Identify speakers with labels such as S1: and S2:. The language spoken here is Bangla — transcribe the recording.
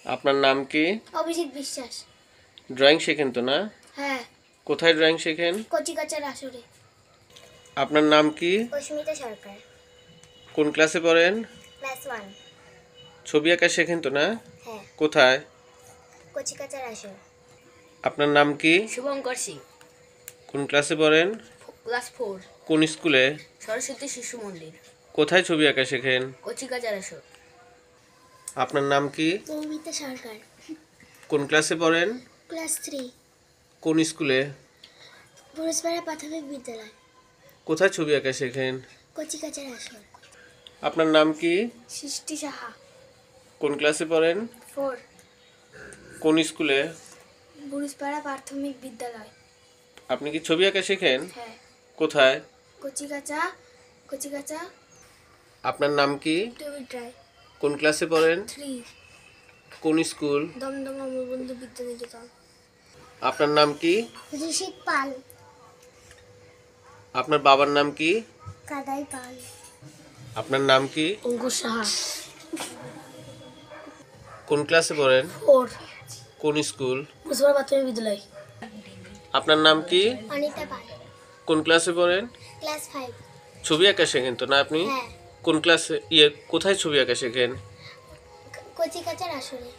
S1: আপনার নাম কি?
S2: অভিজিৎ বিশ্বাস।
S1: ড্রয়িং শেখেন তো না?
S2: হ্যাঁ।
S1: কোথায় ড্রয়িং শেখেন?
S2: কচিকাচার আসরে।
S1: আপনার নাম কি?
S2: অস্মিতা সরকার।
S1: কোন ক্লাসে পড়েন?
S2: ক্লাস 1।
S1: ছবি আঁকা শেখেন তো না?
S2: হ্যাঁ।
S1: কোথায়?
S2: কচিকাচার আসর।
S1: আপনার নাম কি?
S3: শুভঙ্কর সিং।
S1: কোন ক্লাসে পড়েন?
S3: ক্লাস 4।
S1: কোন স্কুলে?
S3: সরস্বতী শিশু মন্দির।
S1: কোথায় ছবি আঁকা শেখেন?
S3: কচিকাচার আসর।
S1: আপনার নাম কি?
S2: মৌমিতা সরকার।
S1: কোন ক্লাসে পড়েন?
S2: ক্লাস 3।
S1: কোন স্কুলে?
S2: বুরুজপাড়া প্রাথমিক বিদ্যালয়।
S1: কোথায় ছবি আঁকা শেখেন?
S2: কচিকাচার আসর।
S1: আপনার নাম কি?
S2: সৃষ্টি সাহা।
S1: কোন ক্লাসে পড়েন?
S2: 4।
S1: কোন স্কুলে?
S2: বুরুজপাড়া প্রাথমিক বিদ্যালয়।
S1: আপনি কি ছবি আঁকা শেখেন?
S2: হ্যাঁ।
S1: কোথায়?
S2: কচিকাচা।
S1: আপনার নাম কি?
S2: টুবি ট্রাই।
S1: কোন ক্লাসে পড়েন?
S2: 3।
S1: কোন স্কুল?
S2: দমদম অমরবন্ধু বিদ্যানিকেতন।
S1: আপনার নাম কি?
S2: ঋষিক পাল।
S1: আপনার বাবার নাম কি?
S2: কাদাই পাল।
S1: আপনার নাম কি?
S3: অঙ্কুশ সাহা।
S1: কোন ক্লাসে পড়েন?
S3: 4।
S1: কোন স্কুল?
S3: বুরুজপাড়া প্রাথমিক বিদ্যালয়।
S1: আপনার নাম কি?
S2: অনিতা পাল।
S1: কোন ক্লাসে পড়েন?
S2: ক্লাস 5।
S1: ছবি আঁকা শেখেন তো না আপনি?
S2: হ্যাঁ।
S1: কোন ক্লাসে কোথায় ছবি আঁকা শেখেন?
S2: কচিকাচার আসরে।